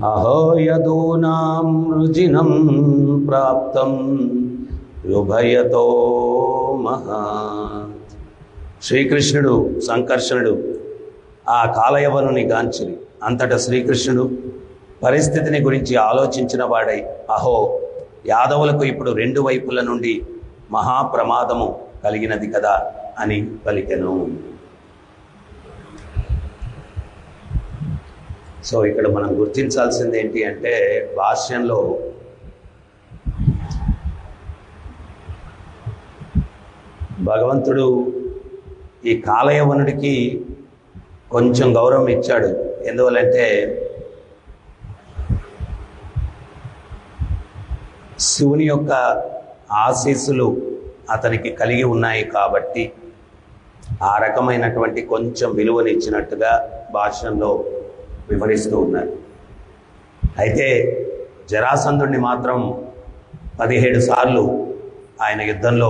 అహో యదూనాం రుజినం ప్రాప్తం యుభయతో మహాత్. శ్రీకృష్ణుడు సంకర్షణుడు ఆ కాలయవనుని గాంచిరి. అంతటా శ్రీకృష్ణుడు పరిస్థితిని గురించి ఆలోచించిన వాడై, అహో యాదవులకు ఇప్పుడు రెండు వైపుల నుండి మహాప్రమాదము కలిగినది కదా అని పలికెను. సో ఇక్కడ మనం గుర్తించాల్సింది ఏంటి అంటే, భాష్యంలో భగవంతుడు ఈ కాలయవనుడికి కొంచెం గౌరవం ఇచ్చాడు. ఎందువల్లంటే శివుని యొక్క ఆశీస్సులు అతనికి కలిగి ఉన్నాయి కాబట్టి ఆ రకమైనటువంటి కొంచెం విలువని ఇచ్చినట్టుగా భాష్యంలో వివరిస్తూ ఉన్నారు. అయితే జరాసంధుడిని మాత్రం 17 సార్లు ఆయన యుద్ధంలో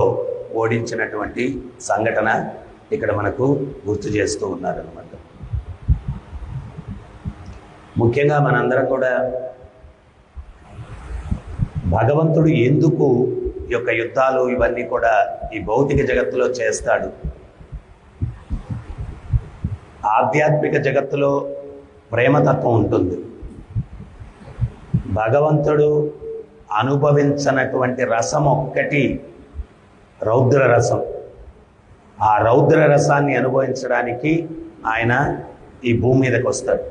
ఓడించినటువంటి సంఘటన ఇక్కడ మనకు గుర్తు చేస్తూ ఉన్నారన్నమాట. ముఖ్యంగా మనందరం కూడా భగవంతుడు ఎందుకు ఈ యొక్క యుద్ధాలు ఇవన్నీ కూడా ఈ భౌతిక జగత్తులో చేస్తాడు, ఆధ్యాత్మిక జగత్తులో ప్రేమతత్వం ఉంటుంది. భగవంతుడు అనుభవించనటువంటి రసం ఒక్కటి రౌద్ర రసం. ఆ రౌద్ర రసాన్ని అనుభవించడానికి ఆయన ఈ భూమి మీదకి వస్తాడు.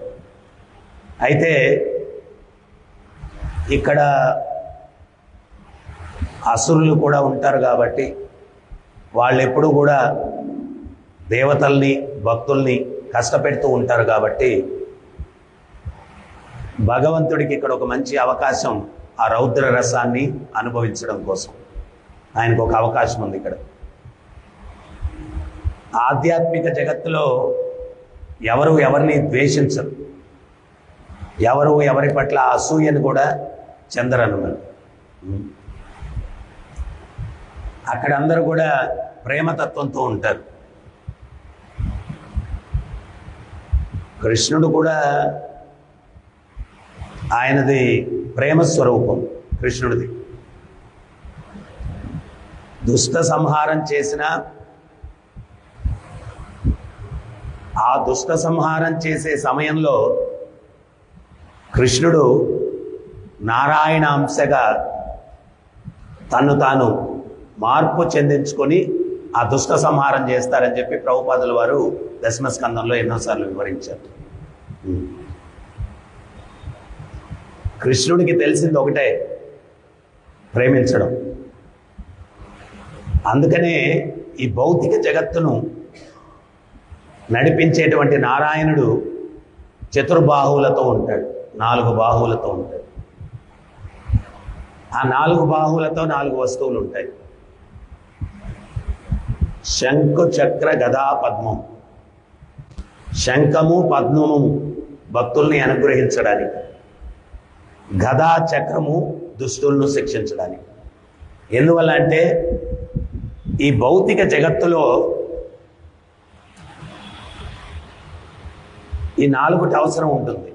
అయితే ఇక్కడ అసురులు కూడా ఉంటారు కాబట్టి వాళ్ళు ఎప్పుడూ కూడా దేవతల్ని భక్తుల్ని కష్టపెడుతూ ఉంటారు. కాబట్టి భగవంతుడికి ఇక్కడ ఒక మంచి అవకాశం ఆ రౌద్ర రసాన్ని అనుభవించడం కోసం ఆయనకు ఒక అవకాశం ఉంది. ఇక్కడ ఆధ్యాత్మిక జగత్తులో ఎవరు ఎవరిని ద్వేషించరు, ఎవరు ఎవరి పట్ల అసూయను కూడా చెందరన్నమాట. అక్కడ అందరూ కూడా ప్రేమతత్వంతో ఉంటారు. కృష్ణుడు కూడా ఆయనది ప్రేమ స్వరూపం. కృష్ణుడిది దుష్ట సంహారం చేసిన ఆ దుష్ట సంహారం చేసే సమయంలో కృష్ణుడు నారాయణ అంశగా తను తాను మార్పు చెందించుకొని ఆ దుష్ట సంహారం చేస్తారని చెప్పి ప్రభుపాదుల వారు దశమస్కందంలో ఎన్నోసార్లు వివరించారు. కృష్ణుడికి తెలిసింది ఒకటే, ప్రేమించడం. అందుకనే ఈ భౌతిక జగత్తును నడిపించేటువంటి నారాయణుడు చతుర్బాహువులతో ఉంటాడు, 4 బాహువులతో ఉంటాడు. ఆ 4 బాహువులతో 4 వస్తువులు ఉంటాయి. శంఖు చక్ర గదా పద్మం. శంఖము పద్మము భక్తుల్ని అనుగ్రహించడానికి, గదా చక్రము దుష్టులను శిక్షించడానికి. ఎందువల్ల అంటే ఈ భౌతిక జగత్తులో ఈ 4 అవసరం ఉంటుంది.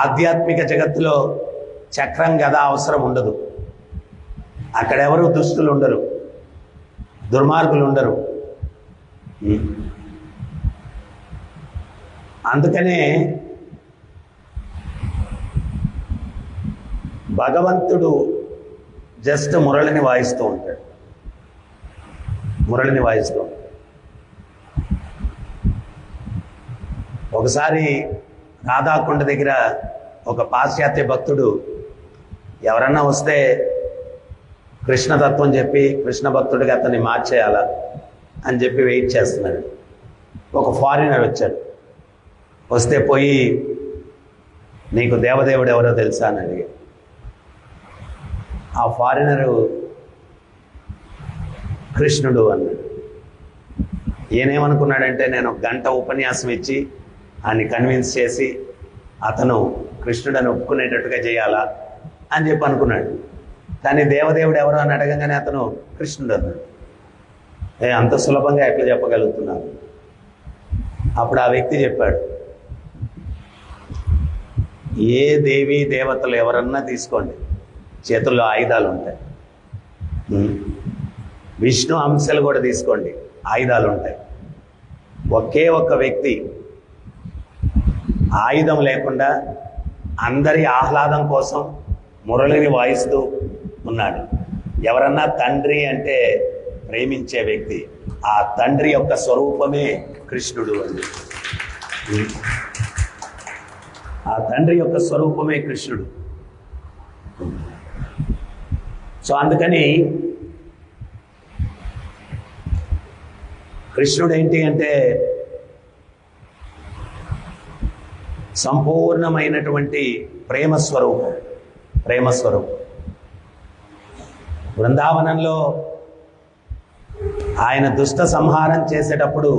ఆధ్యాత్మిక జగత్తులో చక్రం గదా అవసరం ఉండదు. అక్కడెవరు దుష్టులు ఉండరు, దుర్మార్గులు ఉండరు. అందుకనే భగవంతుడు జస్ట్ మురళిని వాయిస్తూ ఉంటాడు, మురళిని వాయిస్తూ ఉంటాడు. ఒకసారి రాధాకుండ దగ్గర ఒక పాశ్చాత్య భక్తుడు ఎవరన్నా వస్తే కృష్ణతత్వం చెప్పి కృష్ణ భక్తుడిగా అతన్ని మార్చేయాలా అని చెప్పి వెయిట్ చేస్తున్నాడు. ఒక ఫారినర్ వచ్చాడు. వస్తే పోయి, నీకు దేవదేవుడు ఎవరో తెలుసా అని అడిగాడు. ఆ ఫారినరు కృష్ణుడు అన్నాడు. ఈయనేమనుకున్నాడంటే, నేను 1 గంట ఉపన్యాసం ఇచ్చి ఆయన్ని కన్విన్స్ చేసి అతను కృష్ణుడని ఒప్పుకునేటట్టుగా చేయాలా అని చెప్పి అనుకున్నాడు. కానీ దేవదేవుడు ఎవరు అని అడగంగానే అతను కృష్ణుడు అన్నాడు. అంత సులభంగా ఎట్లా చెప్పగలుగుతున్నాను? అప్పుడు ఆ వ్యక్తి చెప్పాడు, ఏ దేవీ దేవతలు ఎవరన్నా తీసుకోండి, చేతుల్లో ఆయుధాలు ఉంటాయి. విష్ణు అంశాలు కూడా తీసుకోండి, ఆయుధాలు ఉంటాయి. ఒకే ఒక్క వ్యక్తి ఆయుధం లేకుండా అందరి ఆహ్లాదం కోసం మురళిని వాయిస్తూ ఉన్నాడు. ఎవరన్నా తండ్రి అంటే ప్రేమించే వ్యక్తి, ఆ తండ్రి యొక్క స్వరూపమే కృష్ణుడు అని. ఆ తండ్రి యొక్క స్వరూపమే కృష్ణుడు. సో అందుకని కృష్ణుడు ఏంటి అంటే సంపూర్ణమైనటువంటి ప్రేమస్వరూపం. ప్రేమస్వరూపం. బృందావనంలో ఆయన దుష్ట సంహారం చేసేటప్పుడు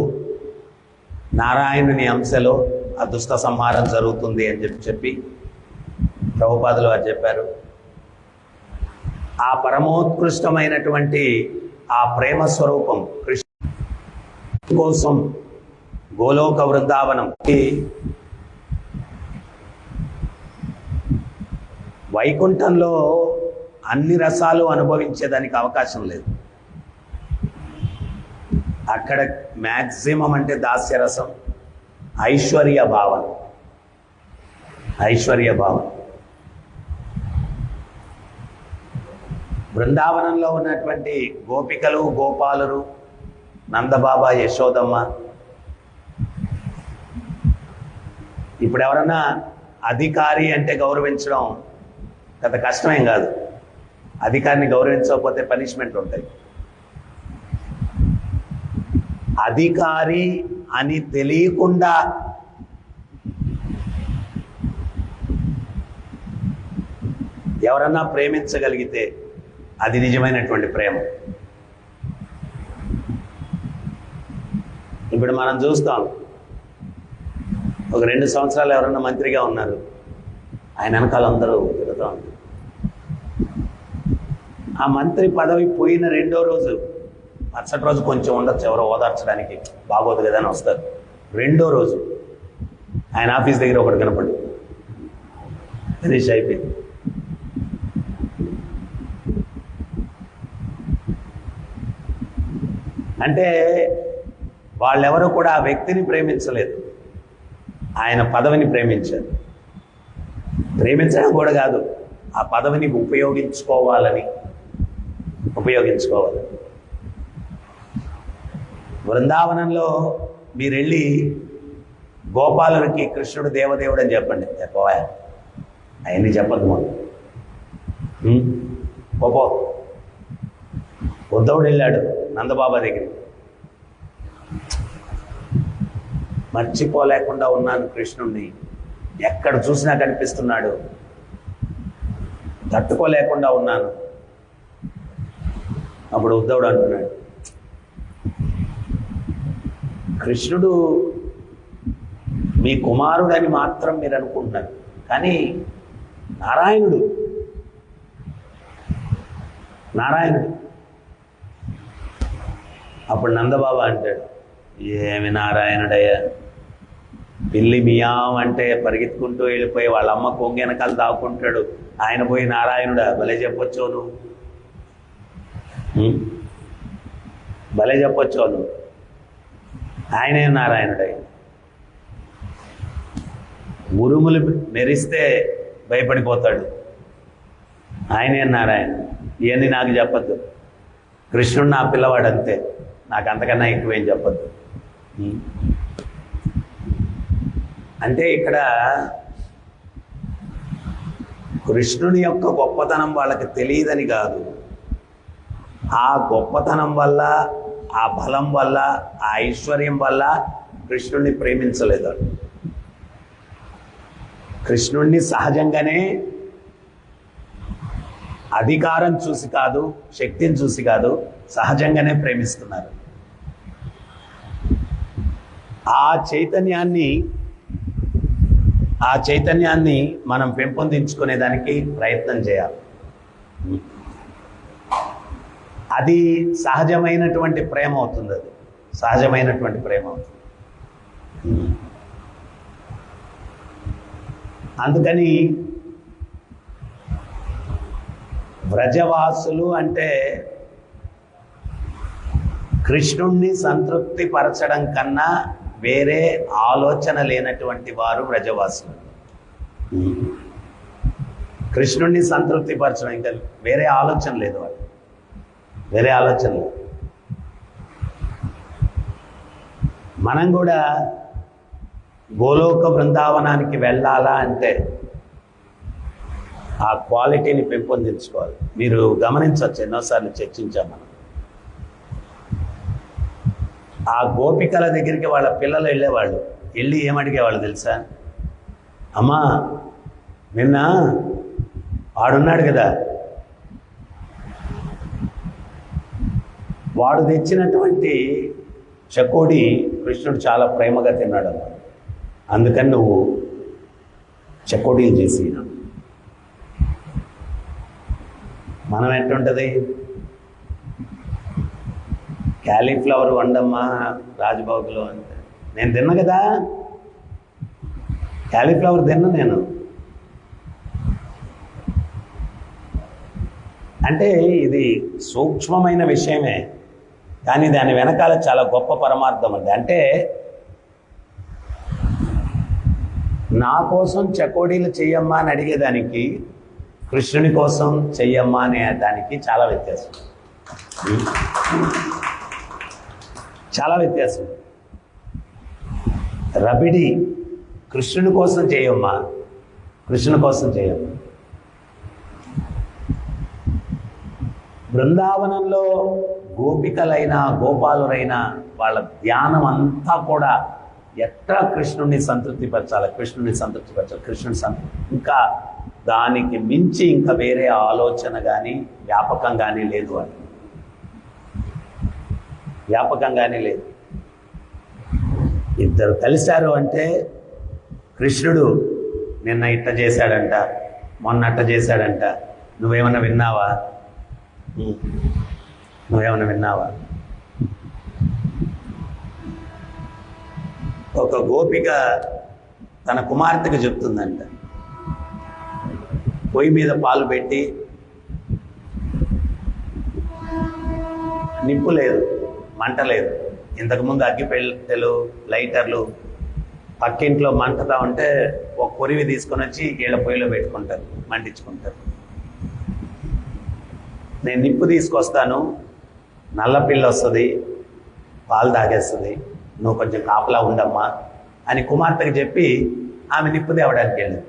నారాయణుని అంశలో ఆ దుష్ట సంహారం జరుగుతుంది అని చెప్పి ప్రభుపాదులు వారు చెప్పారు. ఆ పరమోత్కృష్టమైనటువంటి ఆ ప్రేమ స్వరూపం కృష్ణ కోసం గోలోక వృందావనం వైకుంఠంలో అన్ని రసాలు అనుభవించేదానికి అవకాశం లేదు. అక్కడ మ్యాక్సిమం అంటే దాస్యరసం, ఐశ్వర్య భావన. ఐశ్వర్య భావన. బృందావనంలో ఉన్నటువంటి గోపికలు, గోపాలురు, నందబాబా, యశోదమ్మ, ఇప్పుడు ఎవరన్నా అధికారి అంటే గౌరవించడం పెద్ద కష్టమేం కాదు. అధికారిని గౌరవించకపోతే పనిష్మెంట్ ఉంటాయి. అధికారి అని తెలియకుండా ఎవరన్నా ప్రేమించగలిగితే అది నిజమైనటువంటి ప్రేమ. ఇప్పుడు మనం చూస్తాం, ఒక 2 సంవత్సరాలు ఎవరన్నా మంత్రిగా ఉన్నారు, ఆయన వెనకాల అందరూ తిరుగుతూ ఉంటారు. ఆ మంత్రి పదవి పోయిన 2వ రోజు, మరుసటి రోజు కొంచెం ఉండొచ్చు, ఎవరో ఓదార్చడానికి బాగోదు కదా అని వస్తారు. 2వ రోజు ఆయన ఆఫీస్ దగ్గర ఒకటి కనపడి ఫినిష్ అయిపోయింది. అంటే వాళ్ళెవరూ కూడా ఆ వ్యక్తిని ప్రేమించలేదు, ఆయన పదవిని ప్రేమించారు. ప్రేమించడం కూడా కాదు, ఆ పదవిని ఉపయోగించుకోవాలి. బృందావనంలో మీరు వెళ్ళి గోపాలుడికి కృష్ణుడు దేవదేవుడు అని చెప్పండి. చెప్పవా? అవన్నీ చెప్పద్దు మనం. పోపో. ఉద్ధవుడు వెళ్ళాడు నందబాబా దగ్గరికి, మర్చిపోలేకుండా ఉన్నాను కృష్ణుణ్ణి, ఎక్కడ చూసినా కనిపిస్తున్నాడు, తట్టుకోలేకుండా ఉన్నాను. అప్పుడు ఉద్ధవుడు అంటున్నాడు, కృష్ణుడు మీ కుమారుడని మాత్రం మీరు అనుకుంటున్నారు, కానీ నారాయణుడు. అప్పుడు నందబాబా అంటాడు, ఏమి నారాయణుడయ్యా, పిల్లి మియాం అంటే పరిగెత్తుకుంటూ వెళ్ళిపోయి వాళ్ళ అమ్మ కొంగ వెనకాల దాక్కుంటాడు, ఆయన పోయి నారాయణుడా? భలే చెప్పొచ్చు నువ్వు, భలే చెప్పొచ్చు నువ్వు. ఆయనే నారాయణుడయ్యా. ఉరుములు మెరిస్తే భయపడిపోతాడు, ఆయనే నారాయణ. ఇవన్నీ నాకు చెప్పద్దు, కృష్ణుడు నా పిల్లవాడు అంతే, నాకు అంతకన్నా ఎక్కువేం చెప్పద్దు. అంటే ఇక్కడ కృష్ణుని యొక్క గొప్పతనం వాళ్ళకి తెలియదని కాదు, ఆ గొప్పతనం వల్ల, ఆ బలం వల్ల, ఆ ఐశ్వర్యం వల్ల కృష్ణుణ్ణి ప్రేమించలేదు. కృష్ణుణ్ణి సహజంగానే అధికారం చూసి కాదు, శక్తిని చూసి కాదు, సహజంగానే ప్రేమిస్తున్నారు. ఆ చైతన్యాన్ని మనం పెంపొందించుకునేదానికి ప్రయత్నం చేయాలి. అది సహజమైనటువంటి ప్రేమ అవుతుంది. అది సహజమైనటువంటి ప్రేమ అవుతుంది. అందుకని వ్రజవాసులు అంటే కృష్ణుణ్ణి సంతృప్తి పరచడం కన్నా వేరే ఆలోచన లేనటువంటి వారు వ్రజవాసులు. కృష్ణుణ్ణి సంతృప్తి పరచడం, ఇంకా వేరే ఆలోచన లేదు వాళ్ళు, వేరే ఆలోచన లేదు. మనం కూడా గోలోక బృందావనానికి వెళ్ళాలా అంటే ఆ క్వాలిటీని పెంపొందించుకోవాలి. మీరు గమనించవచ్చు, ఎన్నోసార్లు చర్చించాం మనం. ఆ గోపికల దగ్గరికి వాళ్ళ పిల్లలు వెళ్ళేవాళ్ళు, వెళ్ళి ఏమడిగేవాళ్ళు తెలుసా? అమ్మా నిన్న వాడున్నాడు కదా, వాడు తెచ్చినటువంటి చకోడి కృష్ణుడు చాలా ప్రేమగా తిన్నాడు అమ్మా, అందుకని నువ్వు చకోడీలు చేసి. మనం ఎట్టుంటుంది, క్యాలీఫ్లవర్ వండమ్మా రాజబాబులో అంటే నేను తిన్నా కదా, క్యాలీఫ్లవర్ తిన్నా నేను అంటే. ఇది సూక్ష్మమైన విషయమే, కానీ దాని వెనకాల చాలా గొప్ప పరమార్థం ఉంది. అంటే నా కోసం చకోడీలు చెయ్యమ్మా అని అడిగేదానికి, కృష్ణుని కోసం చెయ్యమ్మా అనే దానికి చాలా వ్యత్యాసం, చాలా వ్యత్యాసం. రబిడి కృష్ణుని కోసం చేయమ్మా, కృష్ణుని కోసం చేయమ్మా. బృందావనంలో గోపికలైనా గోపాలురైనా వాళ్ళ ధ్యానం అంతా కూడా ఎట్లా కృష్ణుడిని సంతృప్తిపరచాలి, కృష్ణుడిని సంతృప్తిపరచాలి, కృష్ణుని ఇంకా దానికి మించి ఇంకా వేరే ఆలోచన కానీ వ్యాపకం కానీ లేదు, అని వ్యాపకం కానీ లేదు. ఇద్దరు కలిశారు అంటే కృష్ణుడు నిన్న ఇట్ట చేశాడంట, మొన్న అట్ట చేశాడంట, నువ్వేమన్నా విన్నావా? నువ్వేమన్నా విన్నావా? ఒక గోపిక తన కుమార్తెకు చెప్తుందంట, పొయ్యి మీద పాలు పెట్టి నిప్పు లేదు, మంట లేదు. ఇంతకుముందు అగ్గిపెట్టెలు లైటర్లు పక్కింట్లో మంటతా ఉంటే ఒక కొరివి తీసుకొని వచ్చి వీళ్ళ పొయ్యిలో పెట్టుకుంటారు, మండించుకుంటారు. నేను నిప్పు తీసుకొస్తాను, నల్ల పిల్ల వస్తుంది, పాలు తాగేస్తుంది, నువ్వు కొంచెం కాపలా ఉండమ్మా అని కుమార్తెకి చెప్పి ఆమె నిప్పు తేవడానికి వెళ్ళింది.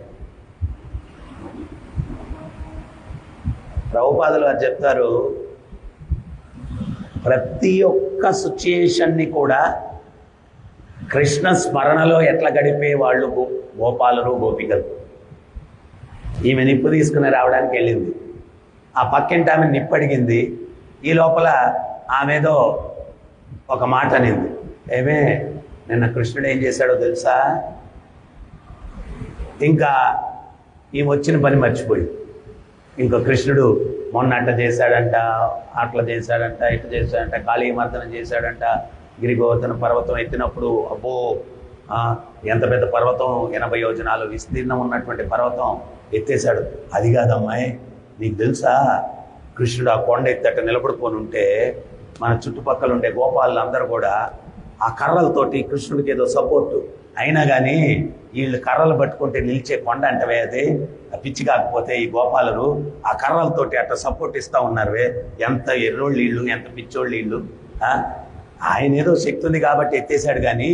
ప్రభుపాదులు వారు చెప్తారు, ప్రతి ఒక్క సిచ్యుయేషన్ని కూడా కృష్ణ స్మరణలో ఎట్లా గడిపే వాళ్ళు గోపాలురు గోపికలు. ఈమె నిప్పు తీసుకుని రావడానికి వెళ్ళింది, ఆ పక్కింటి ఆమె నిప్పు అడిగింది, ఈ లోపల ఆమెదో ఒక మాట అనింది, ఏమే నిన్న కృష్ణుడు ఏం చేశాడో తెలుసా? ఇంకా ఈమె వచ్చిన పని మర్చిపోయింది. ఇంకా కృష్ణుడు మొన్న అట్లా చేశాడంట, అట్లా చేశాడంట, ఇట్లా చేశాడంట, కాళీమర్దనం చేశాడంట, గిరిగోవర్ధన పర్వతం ఎత్తినప్పుడు అబ్బో ఎంత పెద్ద పర్వతం, 80 యోజనాలు విస్తీర్ణం ఉన్నటువంటి పర్వతం ఎత్తేశాడు. అది కాదమ్మాయి, నీకు తెలుసా కృష్ణుడు ఆ కొండ ఎత్తట నిలబడుకొని ఉంటే మన చుట్టుపక్కల ఉండే గోపాలు అందరూ కూడా ఆ కర్రలతోటి కృష్ణుడికి ఏదో సపోర్టు, అయినా కానీ వీళ్ళు కర్రలు పట్టుకుంటే నిలిచే కొండ అంటవే, అది పిచ్చి కాకపోతే ఈ గోపాలరు ఆ కర్రలతోటి అట్లా సపోర్ట్ ఇస్తూ ఉన్నారువే, ఎంత ఎర్రోళ్ళు వీళ్ళు, ఎంత పిచ్చోళ్ళు వీళ్ళు. ఆయన ఏదో శక్తి ఉంది కాబట్టి ఎత్తేసాడు, కానీ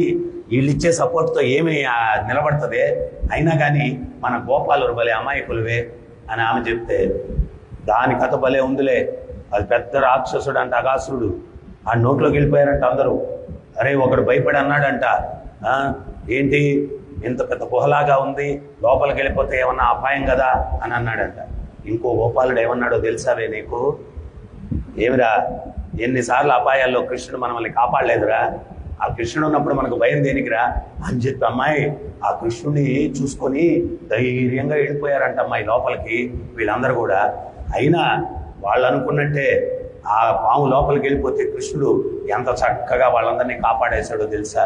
వీళ్ళు ఇచ్చే సపోర్ట్తో ఏమి నిలబడుతుంది, అయినా కానీ మన గోపాలరు భలే అమాయకులవే అని ఆమె చెప్తే, దాని కథ భలే ఉందిలే, అది పెద్ద రాక్షసుడు అంట అగాసురుడు, ఆ నోట్లోకి వెళ్ళిపోయారంట అందరూ. అరే ఒకడు భయపడి అన్నాడంట, ఏంటి ఇంత పెద్ద గుహలాగా ఉంది, లోపలికి వెళ్ళిపోతే ఏమన్నా అపాయం కదా అని అన్నాడంట. ఇంకో గోపాలుడు ఏమన్నాడో తెలుసావే నీకు? ఏమిరా, ఎన్నిసార్లు అపాయాల్లో కృష్ణుడు మనల్ని కాపాడలేదురా, ఆ కృష్ణుడు ఉన్నప్పుడు మనకు భయం దేనికిరా అని చెప్పి అమ్మాయి ఆ కృష్ణుడిని చూసుకొని ధైర్యంగా వెళ్ళిపోయారంట అమ్మాయి లోపలికి వీళ్ళందరూ కూడా. అయినా వాళ్ళు అనుకున్నట్టే ఆ పాము లోపలికి వెళ్ళిపోతే కృష్ణుడు ఎంత చక్కగా వాళ్ళందరినీ కాపాడేశాడో తెలుసా.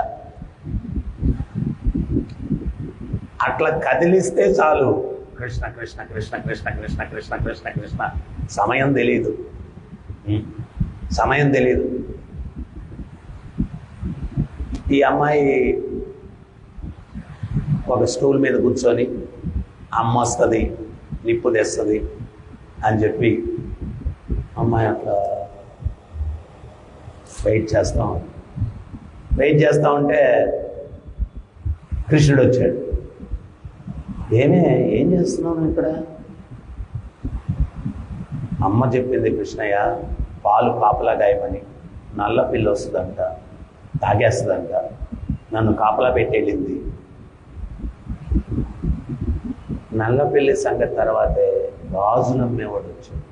అట్లా కదిలిస్తే చాలు కృష్ణ కృష్ణ కృష్ణ కృష్ణ కృష్ణ కృష్ణ కృష్ణ కృష్ణ. సమయం తెలియదు, సమయం తెలియదు. ఈ అమ్మాయి ఒక స్టూల్ మీద కూర్చొని అమ్మ వస్తుంది, నిప్పు తెస్తుంది అని చెప్పి అమ్మాయి అట్లా వెయిట్ చేస్తూ ఉంటే కృష్ణుడు వచ్చాడు. ఏం చేస్తున్నావు ఇక్కడ? అమ్మ చెప్పింది, కృష్ణయ్య పాలు కాపలా గాయమని, నల్ల పిల్లి వస్తుందంట, తాగేస్తుందంట, నన్ను కాపలా పెట్టేళ్ళింది. నల్ల పిల్లి సంగతి తర్వాతే గాజులు అమ్మేవాడు వచ్చాడు.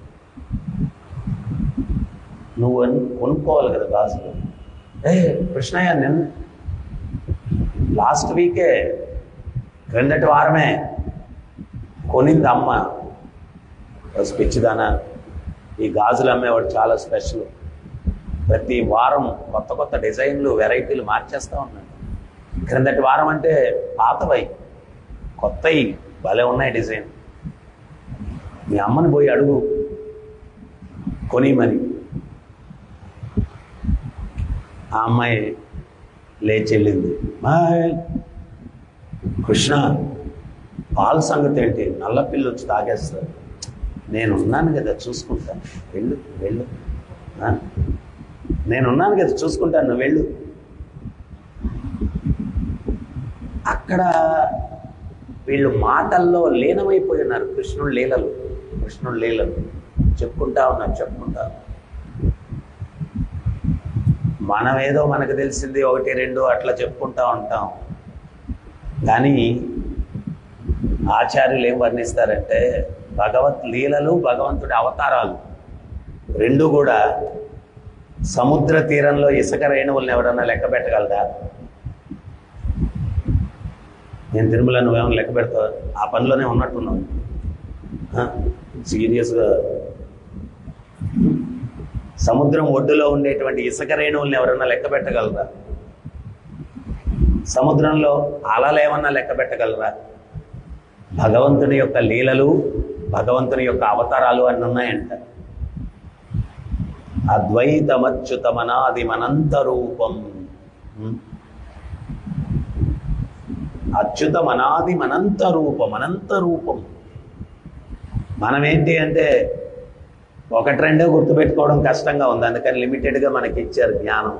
నువ్వు కొనుక్కోవాలి కదా గాజులు. కృష్ణయ్య నేను లాస్ట్ వీకే, క్రిందటి వారమే కొనింది అమ్మ. పిచ్చిదానా, ఈ గాజులు అమ్మేవాడు చాలా స్పెషల్. ప్రతి వారం కొత్త కొత్త డిజైన్లు, వెరైటీలు మార్చేస్తూ ఉన్నాడు. క్రిందటి వారం అంటే పాతవై, కొత్తవి భలే ఉన్నాయి డిజైన్. మీ అమ్మని పోయి అడుగు కొనిమని. ఆ అమ్మాయి లేచి వెళ్ళింది. కృష్ణ పాల సంగతి ఏంటి? నల్ల పిల్లి వచ్చి తాగేస్తారు. నేనున్నాను కదా చూసుకుంటాను, వెళ్ళు వెళ్ళు. నేనున్నాను కదా చూసుకుంటాను, నువ్వు వెళ్ళు. అక్కడ వీళ్ళు మాటల్లో లీనమైపోయి ఉన్నారు. కృష్ణుడు లీలలు చెప్పుకుంటా ఉన్నారు. మనమేదో మనకు తెలిసింది 1, 2 అట్లా చెప్పుకుంటా ఉంటాం. కానీ ఆచార్యులు ఏం వర్ణిస్తారంటే భగవత్ లీలలు, భగవంతుడి అవతారాలు రెండు కూడా సముద్ర తీరంలో ఇసుక రేణువులను ఎవరన్నా లెక్క పెట్టగలరా? నేను తిరుమల, నువ్వేమన్నా లెక్క పెడతావు? ఆ పనిలోనే ఉన్నట్టున్నావు సీరియస్గా. సముద్రం ఒడ్డులో ఉండేటువంటి ఇసుక రేణువులను ఎవరన్నా లెక్క పెట్టగలరా? సముద్రంలో అలలు ఏమన్నా లెక్క పెట్టగలరా? భగవంతుని యొక్క లీలలు, భగవంతుని యొక్క అవతారాలు అన్నీ ఉన్నాయంట. అద్వైతమచ్యుతమనాదిమనంత రూపం, అచ్యుతమనాదిమనంత రూపం, అనంత రూపం. మనమేంటి అంటే 1, 2 గుర్తుపెట్టుకోవడం కష్టంగా ఉంది, అందుకని లిమిటెడ్గా మనకి ఇచ్చారు జ్ఞానం.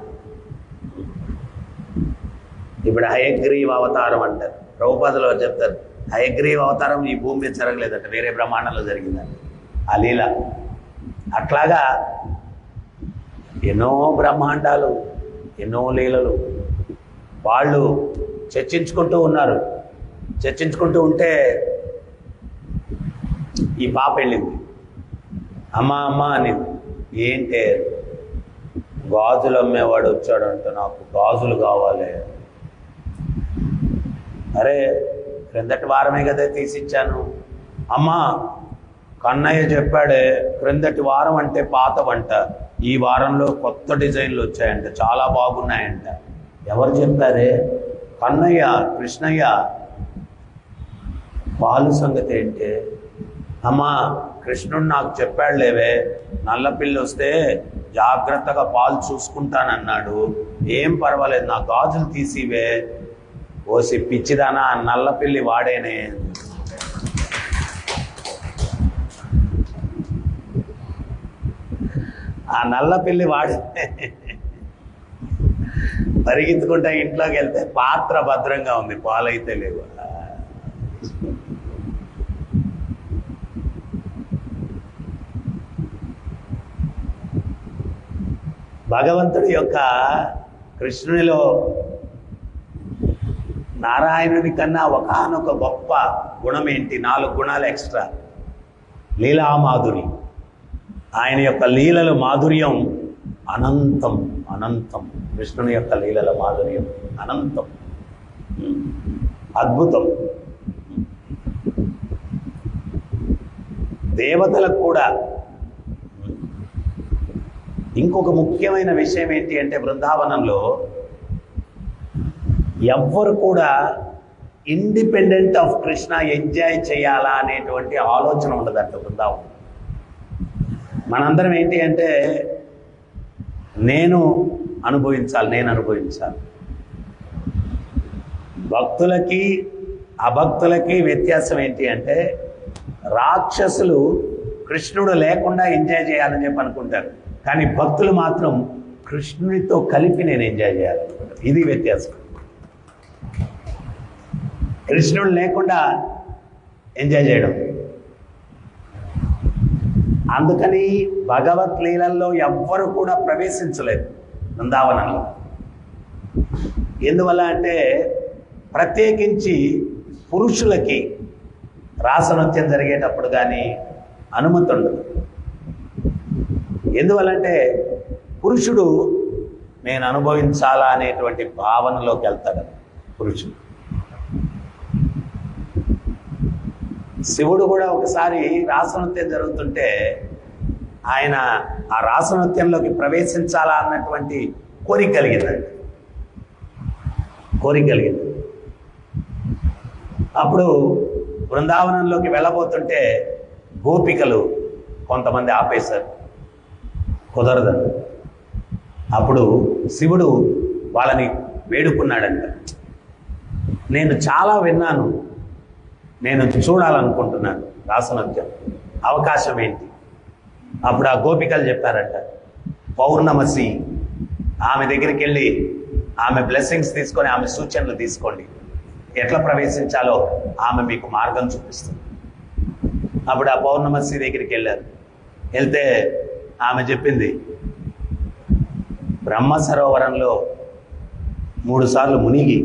ఇప్పుడు హయగ్రీవ అవతారం అంటారు, ప్రభుపాదలో చెప్తారు. హయగ్రీవ అవతారం ఈ భూమి మీద జరగలేదంట, వేరే బ్రహ్మాండంలో జరిగిందంట ఆ లీల. అట్లాగా ఎన్నో బ్రహ్మాండాలు, ఎన్నో లీలలు వాళ్ళు చర్చించుకుంటూ ఉన్నారు. చర్చించుకుంటూ ఉంటే ఈ పాప వెళ్ళింది. అమ్మ అమ్మ అనింది. ఏంటే? గాజులు అమ్మేవాడు వచ్చాడంట, నాకు గాజులు కావాలి. అరే క్రిందటి వారమే కదా తీసిచ్చాను. అమ్మా కన్నయ్య చెప్పాడే క్రిందటి వారం అంటే పాతవంట, ఈ వారంలో కొత్త డిజైన్లు వచ్చాయంట, చాలా బాగున్నాయంట. ఎవరు చెప్పారే? కన్నయ్య, కృష్ణయ్య. పాలు సంగతి ఏంటి? అమ్మా కృష్ణుడు నాకు చెప్పాడు లేవే, నల్లపిల్లి వస్తే జాగ్రత్తగా పాలు చూసుకుంటానన్నాడు. ఏం పర్వాలేదు, నా గాజులు తీసివే. ఓసి పిచ్చిదానా, నల్లపిల్లి వాడేనే. ఆ నల్లపిల్లి వాడే. పరిగెత్తుకుంటా ఇంట్లోకి వెళ్తే పాత్ర భద్రంగా ఉంది, పాలైతే లేవు. భగవంతుడి యొక్క కృష్ణునిలో నారాయణుని కన్నా ఒకానొక గొప్ప గుణం ఏంటి? 4 గుణాలు ఎక్స్ట్రా. లీలామాధురి. ఆయన యొక్క లీలల మాధుర్యం అనంతం, అనంతం. కృష్ణుని యొక్క లీలల మాధుర్యం అనంతం, అద్భుతం. దేవతలకు కూడా ఇంకొక ముఖ్యమైన విషయం ఏంటి అంటే, బృందావనంలో ఎవ్వరు కూడా ఇండిపెండెంట్ ఆఫ్ కృష్ణ ఎంజాయ్ చేయాలా అనేటువంటి ఆలోచన ఉండదంట బృందావనం. మనందరం ఏంటి అంటే నేను అనుభవించాలి. భక్తులకి అభక్తులకి వ్యత్యాసం ఏంటి అంటే రాక్షసులు కృష్ణుడు లేకుండా ఎంజాయ్ చేయాలని చెప్పి అనుకుంటారు, కానీ భక్తులు మాత్రం కృష్ణుడితో కలిపి నేను ఎంజాయ్ చేయాలనుకుంటాను. ఇది వ్యత్యాసం. కృష్ణుడు లేకుండా ఎంజాయ్ చేయడం. అందుకని భగవత్ లీలల్లో ఎవ్వరు కూడా ప్రవేశించలేదు బృందావనంలో. ఎందువల్ల అంటే ప్రత్యేకించి పురుషులకి రాసనృత్యం జరిగేటప్పుడు కానీ అనుమతి ఉండదు. ఎందువల్లంటే పురుషుడు నేను అనుభవించాలా అనేటువంటి భావనలోకి వెళ్తాడు పురుషుడు. శివుడు కూడా ఒకసారి రాసనృత్యం జరుగుతుంటే ఆయన ఆ రాసనృత్యంలోకి ప్రవేశించాలా అన్నటువంటి కోరిక కలిగింది. అప్పుడు బృందావనంలోకి వెళ్ళబోతుంటే గోపికలు కొంతమంది ఆపేశారు, కుదరదని. అప్పుడు శివుడు వాళ్ళని వేడుకున్నాడంట, నేను చాలా విన్నాను, నేను చూడాలనుకుంటున్నాను రాసనృత్యం, అవకాశం ఏంటి? అప్పుడు ఆ గోపికలు చెప్పారంట, పౌర్ణమసి ఆమె దగ్గరికి వెళ్ళి ఆమె బ్లెస్సింగ్స్ తీసుకొని ఆమె సూచనలు తీసుకోండి, ఎట్లా ప్రవేశించాలో ఆమె మీకు మార్గం చూపిస్తుంది. అప్పుడు ఆ పౌర్ణమసి దగ్గరికి వెళ్ళారు. వెళ్తే ఆమె చెప్పింది, బ్రహ్మ సరోవరంలో 3 సార్లు మునిగి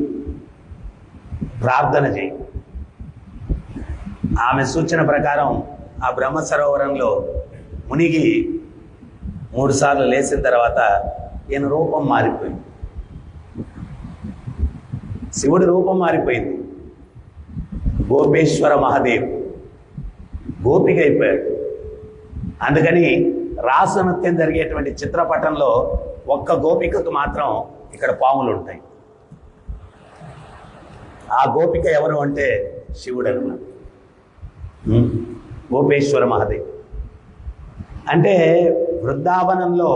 ప్రార్థన చేయి. ఆమె సూచన ప్రకారం ఆ బ్రహ్మ సరోవరంలో మునిగి 3 సార్లు లేచిన తర్వాత ఈయన రూపం మారిపోయింది. శివుడి రూపం మారిపోయింది. గోపేశ్వర మహాదేవ్ గోపిక అయిపోయాడు. అందుకని రాసనృత్యం జరిగేటువంటి చిత్రపటంలో ఒక్క గోపికకు మాత్రం ఇక్కడ పాములు ఉంటాయి. ఆ గోపిక ఎవరు అంటే శివుడు అన్నమాట, గోపేశ్వర మహాదేవ్. అంటే బృందావనంలో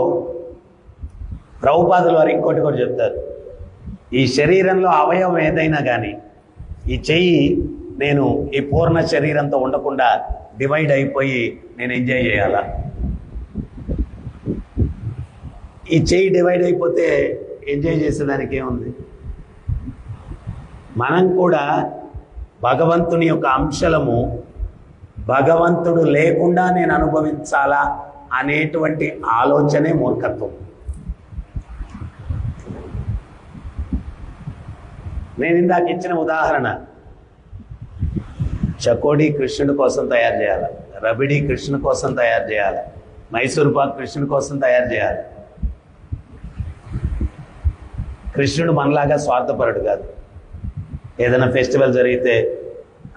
ప్రభుపాదులు వారు ఇంకోటి కూడా చెప్తారు, ఈ శరీరంలో అవయవం ఏదైనా కానీ ఈ చెయ్యి నేను ఈ పూర్ణ శరీరంతో ఉండకుండా డివైడ్ అయిపోయి నేను ఎంజాయ్ చేయాలా? ఈ చెయ్యి డివైడ్ అయిపోతే ఎంజాయ్ చేసేదానికి ఏముంది? మనం కూడా భగవంతుని యొక్క అంశలము, భగవంతుడు లేకుండా నేను అనుభవించాలా అనేటువంటి ఆలోచనే మూర్ఖత్వం. నేను ఇందాక ఇచ్చిన ఉదాహరణ, చకోడీ కృష్ణుడి కోసం తయారు చేయాలి, రబిడీ కృష్ణుడి కోసం తయారు చేయాలి, మైసూర్ పాక్ కృష్ణుడి కోసం తయారు చేయాలి. కృష్ణుడు మనలాగా స్వార్థపరుడు కాదు. ఏదైనా ఫెస్టివల్ జరిగితే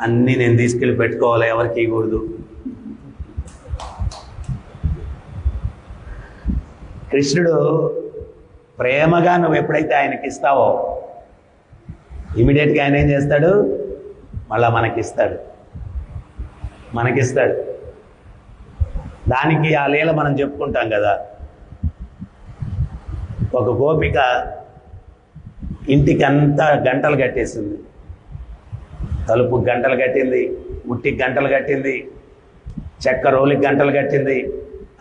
అన్నీ నేను తీసుకెళ్ళి పెట్టుకోవాలి, ఎవరికి ఇవ్వకూడదు. కృష్ణుడు ప్రేమగా నువ్వు ఎప్పుడైతే ఆయనకి ఇస్తావో ఇమీడియట్గా ఆయన ఏం చేస్తాడు? మళ్ళా మనకిస్తాడు. దానికి ఆ లీల మనం చెప్పుకుంటాం కదా. ఒక గోపిక ఇంటికి అంతా గంటలు కట్టేసింది, తలుపుకి గంటలు కట్టింది, ఉట్టికి గంటలు కట్టింది, చెక్క రోలికి గంటలు కట్టింది,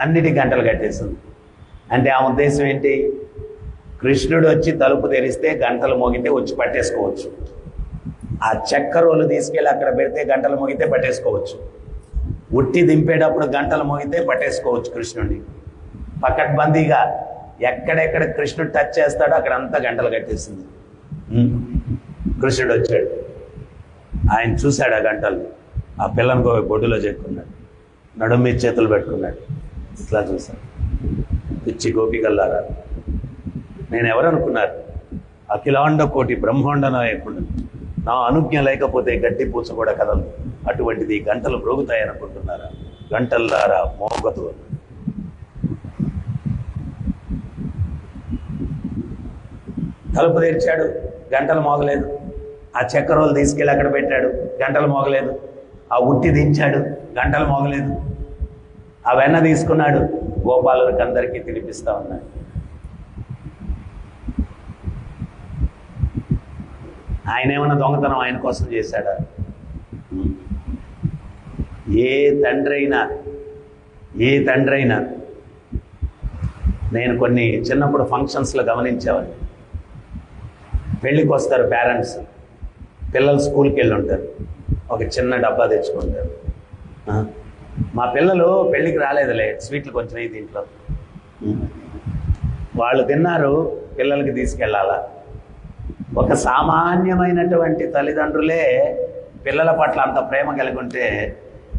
అన్నిటికి గంటలు కట్టేసింది. అంటే ఆ ఉద్దేశం ఏంటి? కృష్ణుడు వచ్చి తలుపు తెరిస్తే గంటలు మోగితే వచ్చి పట్టేసుకోవచ్చు. ఆ చెక్క రోలు తీసుకెళ్ళి అక్కడ పెడితే గంటలు మోగితే పట్టేసుకోవచ్చు. ఉట్టి దింపేటప్పుడు గంటలు మోగితే పట్టేసుకోవచ్చు కృష్ణుడిని. పకడ్బందీగా ఎక్కడెక్కడ కృష్ణుడు టచ్ చేస్తాడో అక్కడ అంతా గంటలు కట్టేసింది. కృష్ణుడు వచ్చాడు, ఆయన చూశాడు ఆ గంటలు, ఆ పిల్లని బొడ్డులో చెక్కున్నాడు, నడుము మీద చేతులు పెట్టుకున్నాడు, ఇట్లా చూశాడు. పిచ్చి గోపికల్లారా, నేను ఎవరనుకున్నారు? అఖిలాండ కోటి బ్రహ్మాండ నాయకుడు, నా అనుజ్ఞ లేకపోతే గడ్డి పూచ కూడా కదలు, అటువంటిది గంటలు మ్రోగుతాయనుకుంటున్నారా? గంటల్లారా మోగదు. తలుపు తెరిచాడు, గంటలు మోగలేదు. ఆ చక్కెరోలు తీసుకెళ్ళి అక్కడ పెట్టాడు, గంటలు మోగలేదు. ఆ ఉట్టి దించాడు, గంటలు మోగలేదు. ఆ వెన్న తీసుకున్నాడు, గోపాలులకు అందరికీ తినిపిస్తా ఉన్నాడు. ఆయన ఏమన్నా దొంగతనం ఆయన కోసం చేశాడా? ఏ తండ్రి అయినా నేను కొన్ని చిన్నప్పుడు ఫంక్షన్స్లో గమనించేవాడిని. పెళ్ళికి వస్తారు పేరెంట్స్, పిల్లలు స్కూల్కి వెళ్ళి ఉంటారు, ఒక చిన్న డబ్బా తెచ్చుకుంటారు. మా పిల్లలు పెళ్ళికి రాలేదులే, స్వీట్లు కొంచెం దీంట్లో, వాళ్ళు తిన్నారు, పిల్లలకి తీసుకెళ్ళాలా. ఒక సామాన్యమైనటువంటి తల్లిదండ్రులే పిల్లల పట్ల అంత ప్రేమ కలిగి ఉంటే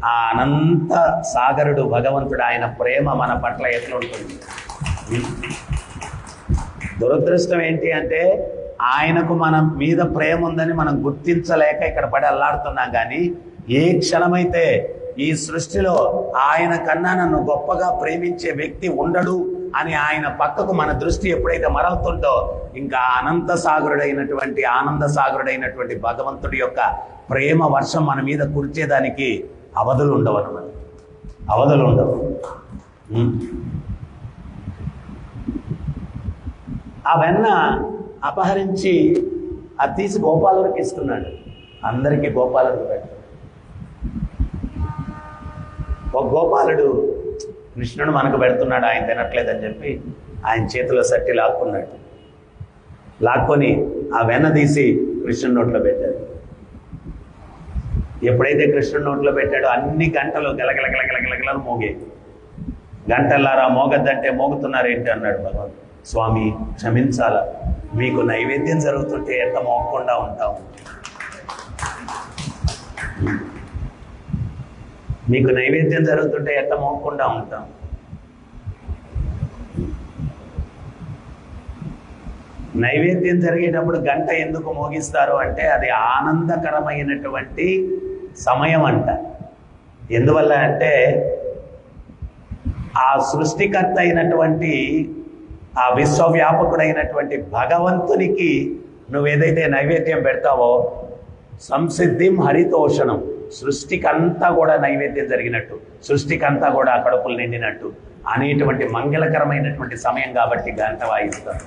ఆ అనంత సాగరుడు భగవంతుడు ఆయన ప్రేమ మన పట్ల ఎట్లా ఉంటుంది? దురదృష్టం ఏంటి అంటే ఆయనకు మన మీద ప్రేమ ఉందని మనం గుర్తించలేక ఇక్కడ పడి అల్లాడుతున్నాం. కానీ ఏ క్షణమైతే ఈ సృష్టిలో ఆయన కన్నా నన్ను గొప్పగా ప్రేమించే వ్యక్తి ఉండడు అని ఆయన పక్కకు మన దృష్టి ఎప్పుడైతే మరలుతుందో, ఇంకా అనంత సాగరుడైనటువంటి ఆనంద సాగరుడైనటువంటి భగవంతుడి యొక్క ప్రేమ వర్షం మన మీద కురిచేదానికి అవధులు ఉండవు అన్నమాట. అవధులు ఉండవు. ఆ వెన్న అపహరించి అది తీసి గోపాలుడికి ఇస్తున్నాడు. అందరికీ గోపాలుడికి పెట్టాడు. ఒక గోపాలుడు కృష్ణుడు మనకు పెడుతున్నాడు, ఆయన తినట్లేదని చెప్పి ఆయన చేతిలో సట్టి లాక్కున్నాడు. లాక్కొని ఆ వెన్న తీసి కృష్ణుడి నోట్లో పెట్టాడు. ఎప్పుడైతే కృష్ణుడి నోట్లో పెట్టాడో అన్ని గంటలు గలగలగలగలగలని మోగే. గంటలారా మోగద్దంటే మోగుతున్నారు ఏంటి అన్నాడు భగవంతుడు. స్వామి క్షమించాలా, మీకు నైవేద్యం జరుగుతుంటే ఎంత మోగకుండా ఉంటాం, మీకు నైవేద్యం జరుగుతుంటే ఎంత మోగకుండా ఉంటాం. నైవేద్యం జరిగేటప్పుడు గంట ఎందుకు మోగిస్తారు అంటే అది ఆనందకరమైనటువంటి సమయం అంట. ఎందువల్ల అంటే ఆ సృష్టికర్త అయినటువంటి ఆ విశ్వవ్యాపకుడైనటువంటి భగవంతునికి నువ్వేదైతే నైవేద్యం పెడతావో సంసిద్ధిం హరితోషణం, సృష్టికంతా కూడా నైవేద్యం జరిగినట్టు, సృష్టికంతా కూడా కడుపులు నిండినట్టు అనేటువంటి మంగళకరమైనటువంటి సమయం కాబట్టి గంట వాయిస్తారు.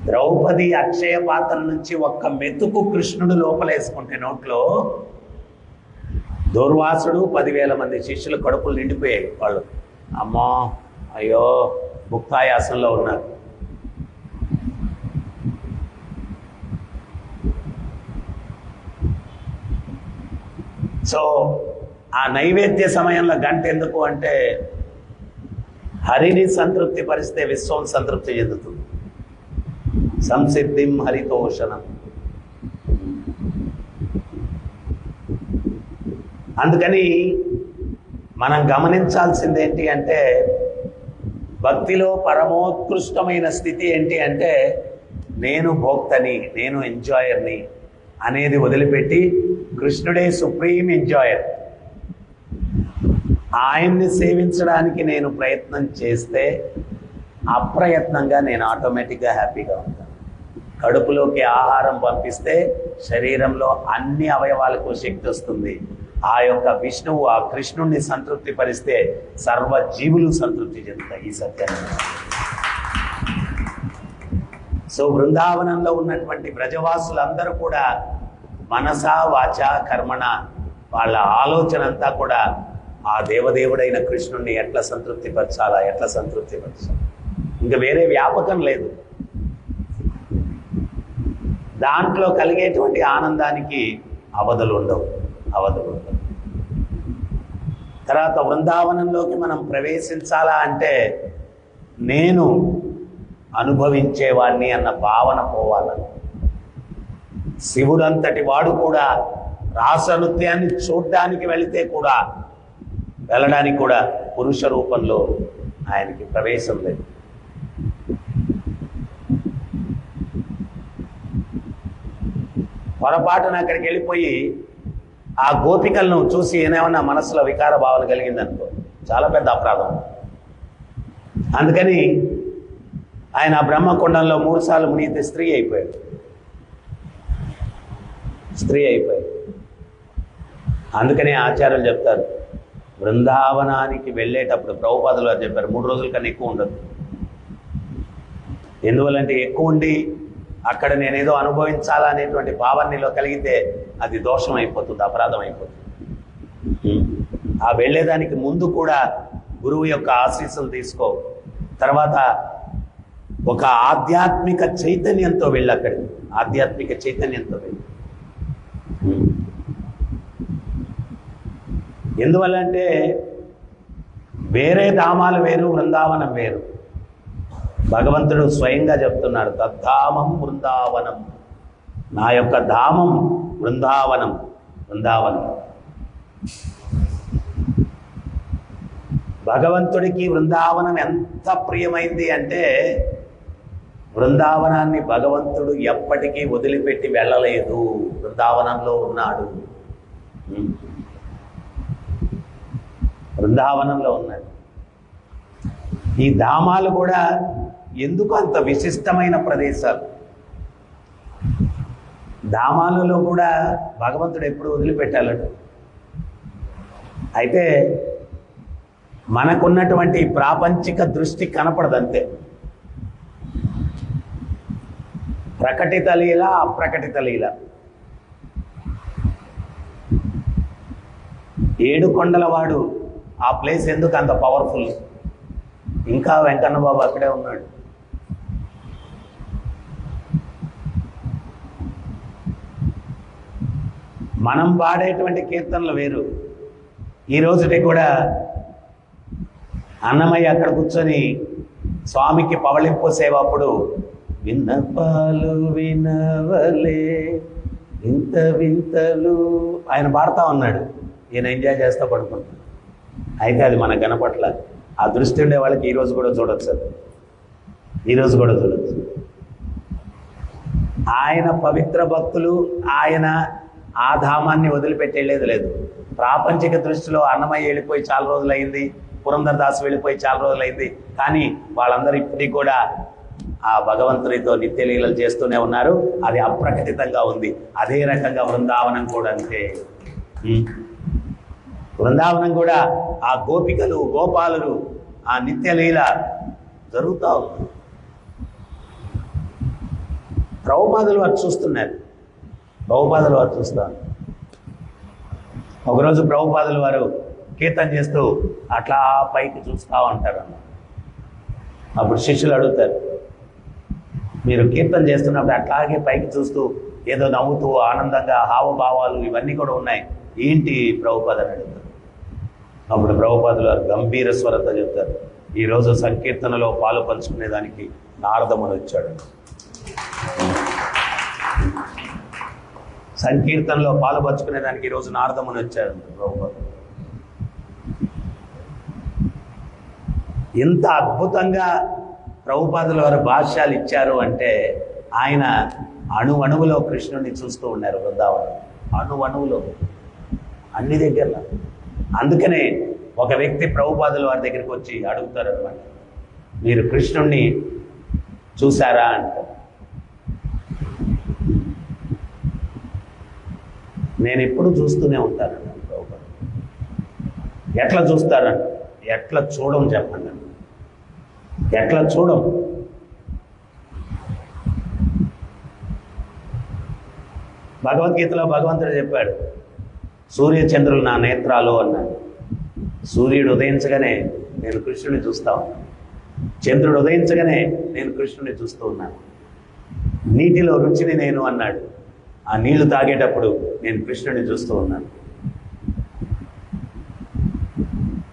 ద్రౌపది అక్షయ పాత్ర నుంచి ఒక్క మెతుకు కృష్ణుడు లోపలేసుకుంటే నోట్లో దూర్వాసుడు 10,000 మంది శిష్యులు కడుపులు నిండిపోయాయి. వాళ్ళు అమ్మో అయ్యో భుక్తాయాసంలో ఉన్నారు. సో ఆ నైవేద్య సమయంలో గంట ఎందుకు అంటే హరిని సంతృప్తి పరిస్తే విశ్వం సంతృప్తి చెందుతుంది. సంసిద్ధిం హరితోషణం. అందుకని మనం గమనించాల్సింది ఏంటి అంటే భక్తిలో పరమోత్కృష్టమైన స్థితి ఏంటి అంటే నేను భోక్తని, నేను ఎంజాయర్ని అనేది వదిలిపెట్టి కృష్ణుడే సుప్రీం ఎంజాయర్, ఆయన్ని సేవించడానికి నేను ప్రయత్నం చేస్తే అప్రయత్నంగా నేను ఆటోమేటిక్గా హ్యాపీగా ఉంటాను. కడుపులోకి ఆహారం పంపిస్తే శరీరంలో అన్ని అవయవాలకు శక్తి వస్తుంది. ఆ యొక్క విష్ణువు ఆ కృష్ణుణ్ణి సంతృప్తి పరిస్తే సర్వ జీవులు సంతృప్తి చెందుతాయి. ఈ సత్యాన్ని సో బృందావనంలో ఉన్నటువంటి బ్రజవాసులందరూ కూడా మనసా వాచ కర్మణ వాళ్ళ ఆలోచన అంతా కూడా ఆ దేవదేవుడైన కృష్ణుణ్ణి ఎట్లా సంతృప్తిపరచాలా, ఎట్లా సంతృప్తిపరచాలి, ఇంకా వేరే వ్యాపకం లేదు. దాంట్లో కలిగేటువంటి ఆనందానికి అవధులు ఉండవు. తర్వాత బృందావనంలోకి మనం ప్రవేశించాలా అంటే నేను అనుభవించేవాడిని అన్న భావన పోవాలి. శివుడంతటి వాడు కూడా రాస నృత్యాన్ని చూడ్డానికి వెళ్ళడానికి కూడా పురుష రూపంలో ఆయనకి ప్రవేశం లేదు. పొరపాటున అక్కడికి వెళ్ళిపోయి ఆ గోపికలను చూసి ఏమైనా మనసులో వికార భావన కలిగిందనుకో చాలా పెద్ద అపరాధం. అందుకని ఆయన ఆ బ్రహ్మకుండంలో 3 సార్లు మునిగితే స్త్రీ అయిపోయాడు. అందుకని ఆచార్యులు చెప్తారు, బృందావనానికి వెళ్ళేటప్పుడు ప్రభుపాదులు అని చెప్పారు 3 రోజుల కన్నా ఎక్కువ ఉండదు. ఎందువల్లంటే ఎక్కువ ఉండి అక్కడ నేనేదో అనుభవించాలా అనేటువంటి భావన నీలో కలిగితే అది దోషం అయిపోతుంది, అపరాధం అయిపోతుంది. ఆ వెళ్ళేదానికి ముందు కూడా గురువు యొక్క ఆశీస్సులు తీసుకో, తర్వాత ఒక ఆధ్యాత్మిక చైతన్యంతో వెళ్ళి అక్కడికి, ఆధ్యాత్మిక చైతన్యంతో వెళ్ళి. ఎందువల్లంటే వేరే ధామాలు వేరు, బృందావనం వేరు. భగవంతుడు స్వయంగా చెప్తున్నాడు, తద్ధామం బృందావనం, నా యొక్క ధామం బృందావనం. భగవంతుడికి బృందావనం ఎంత ప్రియమైంది అంటే బృందావనాన్ని భగవంతుడు ఎప్పటికీ వదిలిపెట్టి వెళ్ళలేదు, బృందావనంలో ఉన్నాడు. బృందావనంలో ఉన్నాడు. ఈ ధామాలు కూడా ఎందుకు అంత విశిష్టమైన ప్రదేశాలు? ధామాలలో కూడా భగవంతుడు ఎప్పుడు వదిలిపెట్టాలట. అయితే మనకున్నటువంటి ప్రాపంచిక దృష్టి కనపడదంతే. ప్రకటిత లీల, అప్రకటిత లీల. 7 కొండలవాడు ఆ ప్లేస్ ఎందుకు అంత పవర్ఫుల్? ఇంకా వెంకన్న బాబు అక్కడే ఉన్నాడు. మనం పాడేటువంటి కీర్తనలు వేరు. ఈ రోజుటి కూడా అన్నమయ్య అక్కడ కూర్చొని స్వామికి పవళింపు సేవప్పుడు విన్నపాలు వినవలే ఇంత వింతలు ఆయన పాడుతూ ఉన్నాడు, ఈయన ఎంజాయ్ చేస్తూ పడుకుంటాడు. అయితే అది మనకు కనపట్ల. ఆ దృష్టి ఉండే వాళ్ళకి ఈరోజు కూడా చూడొచ్చు, ఈరోజు కూడా చూడొచ్చు. ఆయన పవిత్ర భక్తులు, ఆయన ఆ ధామాన్ని వదిలిపెట్టి వెళ్ళేది లేదు. ప్రాపంచిక దృష్టిలో అన్నమయ్య వెళ్ళిపోయి చాలా రోజులైంది, పురంధరదాసు వెళ్ళిపోయి చాలా రోజులైంది, కానీ వాళ్ళందరూ ఇప్పటికి కూడా ఆ భగవంతునితో నిత్యలీలలు చేస్తూనే ఉన్నారు. అది అప్రకటితంగా ఉంది. అదే రకంగా బృందావనం కూడా అంతే. బృందావనం కూడా ఆ గోపికలు, గోపాలులు, ఆ నిత్యలీల జరుగుతూ ఉంది. ప్రభుపాదులు వారు చూస్తున్నారు, ప్రభుపాదులు వారు చూస్తారు. ఒకరోజు ప్రభుపాదులు వారు కీర్తన చేస్తూ అట్లా పైకి చూస్తూ ఉంటారు అన్న. అప్పుడు శిష్యులు అడుగుతారు, మీరు కీర్తన చేస్తున్నప్పుడు అట్లాగే పైకి చూస్తూ ఏదో నవ్వుతూ ఆనందంగా హావభావాలు ఇవన్నీ కూడా ఉన్నాయి, ఏంటి ప్రభుపాద అని అడుగుతారు. అప్పుడు ప్రభుపాదులు వారు గంభీర స్వరత చెప్తారు, ఈరోజు సంకీర్తనలో పాలు పంచుకునేదానికి నారదముని వచ్చాడు. సంకీర్తనలో పాలు పంచుకునేదానికి ఈరోజు నారదముని వచ్చాడు ప్రభుపాదులు. ఎంత అద్భుతంగా ప్రభుపాదుల వారు భాష్యాలు ఇచ్చారు అంటే ఆయన అణువణువులో కృష్ణుడిని చూస్తూ ఉన్నారు. బృందావనం అణువణువులో, అన్ని దగ్గరలో. అందుకనే ఒక వ్యక్తి ప్రభుపాదుల వారి దగ్గరికి వచ్చి అడుగుతారు అనమాట, మీరు కృష్ణుణ్ణి చూసారా అంటారు. నేను ఎప్పుడు చూస్తూనే ఉంటానండి ప్రభుపాద. ఎట్లా చూస్తారంట, ఎట్లా చూడం చెప్పండి, ఎట్లా చూడం. భగవద్గీతలో భగవంతుడు చెప్పాడు, సూర్యచంద్రులు నా నేత్రాలు అన్నాడు. సూర్యుడు ఉదయించగానే నేను కృష్ణుని చూస్తా ఉన్నాను, చంద్రుడు ఉదయించగానే నేను కృష్ణుని చూస్తూ ఉన్నాను. నీటిలో రుచిని నేను అన్నాడు, ఆ నీళ్లు తాగేటప్పుడు నేను కృష్ణుని చూస్తూ ఉన్నాను.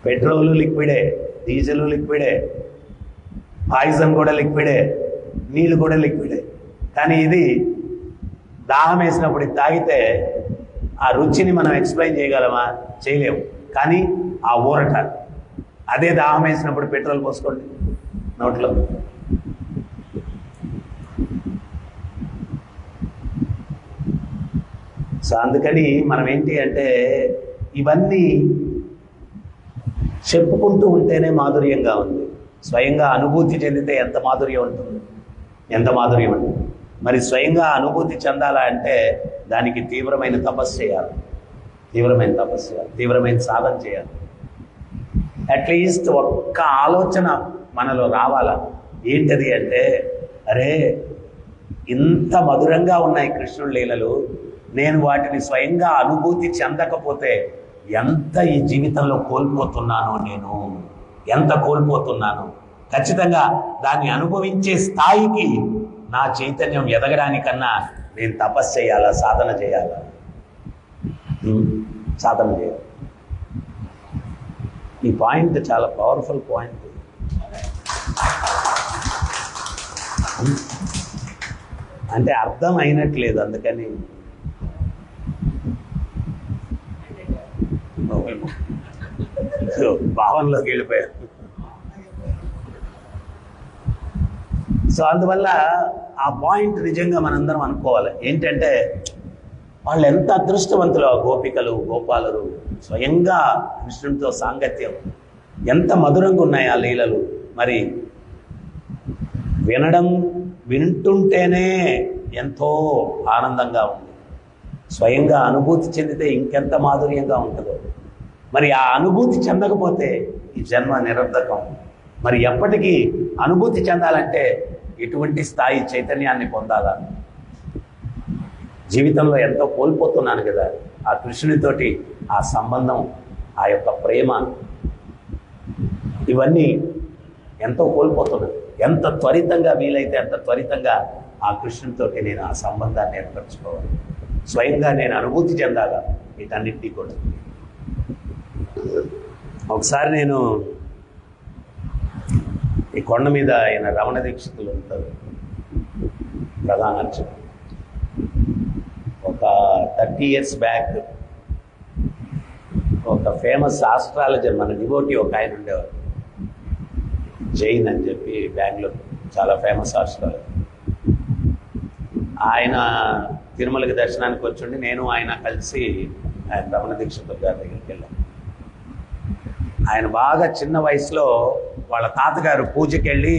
పెట్రోలు లిక్విడే, డీజిల్ లిక్విడే, పాయిజన్ కూడా లిక్విడే, నీళ్ళు కూడా లిక్విడే. కానీ ఇది దాహం వేసినప్పుడు ఇది తాగితే ఆ రుచిని మనం ఎక్స్ప్లెయిన్ చేయగలమా? చేయలేము. కానీ ఆ ఊరట, అదే దాహం వేసినప్పుడు పెట్రోల్ పోసుకోండి నోట్లో, సో అందుకని మనం ఏంటి అంటే ఇవన్నీ చెప్పుకుంటూ ఉంటేనే మాధుర్యంగా ఉంది, స్వయంగా అనుభూతి చెందితే ఎంత మాధుర్యం ఉంటుంది, ఎంత మాధుర్యం ఉంటుంది. మరి స్వయంగా అనుభూతి చెందాలా అంటే దానికి తీవ్రమైన తపస్సు చేయాలి, తీవ్రమైన సాధన చేయాలి. అట్లీస్ట్ ఒక్క ఆలోచన మనలో రావాలా. ఏంటది అంటే, అరే ఇంత మధురంగా ఉన్నాయి కృష్ణుడి లీలలు, నేను వాటిని స్వయంగా అనుభూతి చెందకపోతే ఎంత ఈ జీవితంలో కోల్పోతున్నాను, నేను ఎంత కోల్పోతున్నాను. ఖచ్చితంగా దాన్ని అనుభవించే స్థాయికి నా చైతన్యం ఎదగడానికన్నా నేను తపస్సు చేయాలా, సాధన చేయాలా. ఈ పాయింట్ చాలా పవర్ఫుల్ పాయింట్. అంటే అర్థం అయినట్లేదు, అందుకని భావనలోకి వెళ్ళిపోయారు. సో అందువల్ల ఆ పాయింట్ నిజంగా మనందరం అనుకోవాలి. ఏంటంటే వాళ్ళు ఎంత అదృష్టవంతులు, ఆ గోపికలు గోపాలురు, స్వయంగా కృష్ణుడితో సాంగత్యం ఎంత మధురంగా ఉన్నాయి ఆ లీలలు. మరి వింటుంటేనే ఎంతో ఆనందంగా ఉంది, స్వయంగా అనుభూతి చెందితే ఇంకెంత మాధుర్యంగా ఉంటుందో. మరి ఆ అనుభూతి చెందకపోతే ఈ జన్మ నిరర్ధకం. మరి ఎప్పటికీ అనుభూతి చెందాలంటే ఎటువంటి స్థాయి చైతన్యాన్ని పొందాలా? జీవితంలో ఎంతో కోల్పోతున్నాను కదా, ఆ కృష్ణునితోటి ఆ సంబంధం, ఆ యొక్క ప్రేమ, ఇవన్నీ ఎంతో కోల్పోతున్నాను. ఎంత త్వరితంగా వీలైతే అంత త్వరితంగా ఆ కృష్ణునితోటి నేను ఆ సంబంధాన్ని ఏర్పరచుకోవాలి, స్వయంగా నేను అనుభూతి చెందాలా వీటన్నిటినీ కూడా. ఒకసారి నేను ఈ కొండ మీద ఆయన రమణ దీక్షితులు ఉంటారు, ప్రధాన అర్చకులు. ఒక 30 years బ్యాక్ ఒక ఫేమస్ ఆస్ట్రాలజర్, మన డివోటీ ఒక ఆయన ఉండేవారు, జైన్ అని చెప్పి, బెంగళూరు, చాలా ఫేమస్ ఆస్ట్రాలజర్. ఆయన తిరుమలకి దర్శనానికి వచ్చి నేను ఆయన కలిసి ఆయన రమణ దీక్షితుల గారి దగ్గరికి వెళ్ళాం. ఆయన బాగా చిన్న వయసులో వాళ్ళ తాతగారు పూజకి వెళ్ళి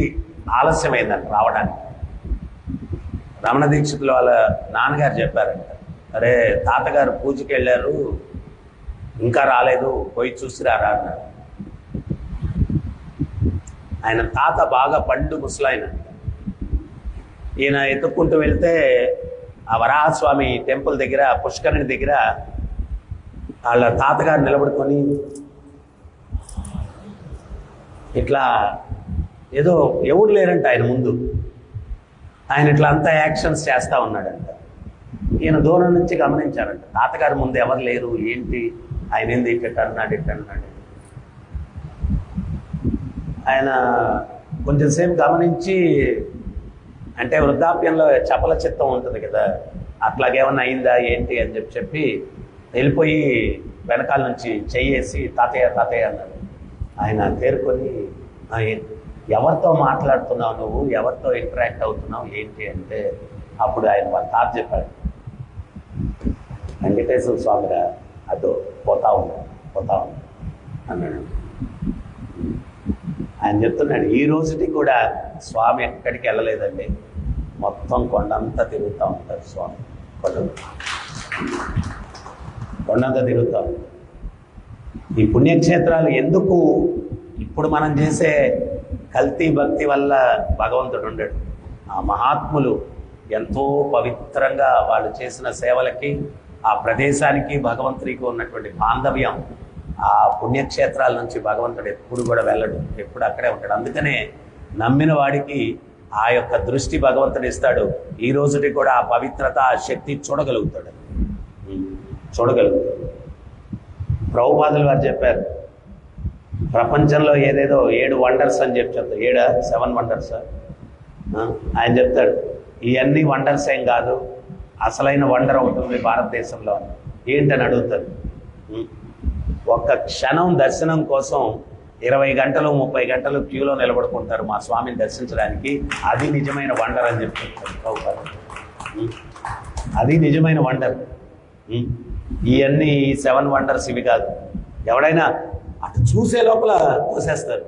ఆలస్యమైందంట రావడానికి. రమణ దీక్షితులు వాళ్ళ నాన్నగారు చెప్పారంట, అరే తాతగారు పూజకి వెళ్ళారు, ఇంకా రాలేదు, పోయి చూసిరారా అన్నారు. ఆయన తాత బాగా పండు ముసలాయన. ఈయన ఎత్తుక్కుంటూ వెళ్తే ఆ వరాహస్వామి టెంపుల్ దగ్గర, పుష్కరిణి దగ్గర వాళ్ళ తాతగారు నిలబడుకొని ఇట్లా ఏదో ఎవరు లేరంట ఆయన ముందు, ఆయన ఇట్లా అంతా యాక్షన్స్ చేస్తూ ఉన్నాడంట. ఈయన దూరం నుంచి గమనించారంట, తాతగారు ముందు ఎవరు లేరు, ఏంటి ఆయన ఏంది ఇట్ట అన్నాడు. ఆయన కొంచెం సేపు గమనించి, అంటే వృద్ధాప్యంలో చపల చిత్తం ఉంటుంది కదా, అట్లాగేమన్నా అయిందా ఏంటి అని చెప్పి వెళ్ళిపోయి వెనకాల నుంచి చెయ్యేసి తాతయ్య తాతయ్య అన్నాడు. ఆయన తేరుకొని, ఎవరితో మాట్లాడుతున్నావు నువ్వు, ఎవరితో ఇంటరాక్ట్ అవుతున్నావు ఏంటి అంటే, అప్పుడు ఆయన వాళ్ళ తాత చెప్పాడు, వెంకటేశ్వర స్వామిరా అదో పోతా ఉన్నా అన్నాడు. ఆయన చెప్తున్నాడు, ఈ రోజుకి కూడా స్వామి ఎక్కడికి వెళ్ళలేదండి, మొత్తం కొండంతా తిరుగుతూ ఉంటారు స్వామి, కొండంతా తిరుగుతూ ఉంటారు. ఈ పుణ్యక్షేత్రాలు ఎందుకు? ఇప్పుడు మనం చేసే కల్తీ భక్తి వల్ల భగవంతుడు ఉండడు. ఆ మహాత్ములు ఎంతో పవిత్రంగా వాళ్ళు చేసిన సేవలకి, ఆ ప్రదేశానికి భగవంతుడికి ఉన్నటువంటి బాంధవ్యం, ఆ పుణ్యక్షేత్రాల నుంచి భగవంతుడు ఎప్పుడు కూడా వెళ్ళడు, ఎప్పుడు అక్కడే ఉంటాడు. అందుకనే నమ్మిన వాడికి ఆ యొక్క దృష్టి భగవంతుడు ఇస్తాడు. ఈ రోజుకి కూడా ఆ పవిత్రత, ఆ శక్తి చూడగలుగుతాడు. ప్రభుపాదులు వారు చెప్పారు, ప్రపంచంలో ఏదేదో 7 వండర్స్ అని చెప్తారు, 7 వండర్స్ ఆయన చెప్తాడు. ఇవన్నీ వండర్స్ ఏం కాదు, అసలైన వండర్ అవుతుంది భారతదేశంలో. ఏంటని అడుగుతారు. ఒక్క క్షణం దర్శనం కోసం 20 గంటలు 30 గంటలు క్యూలో నిలబడుకుంటారు మా స్వామిని దర్శించడానికి. అది నిజమైన వండర్ అని చెప్తారు ప్రభుపాదులు. అది నిజమైన వండర్. ఇవన్నీ 7 వండర్స్ ఇవి కాదు. ఎవడైనా అటు చూసే లోపల తోసేస్తారు.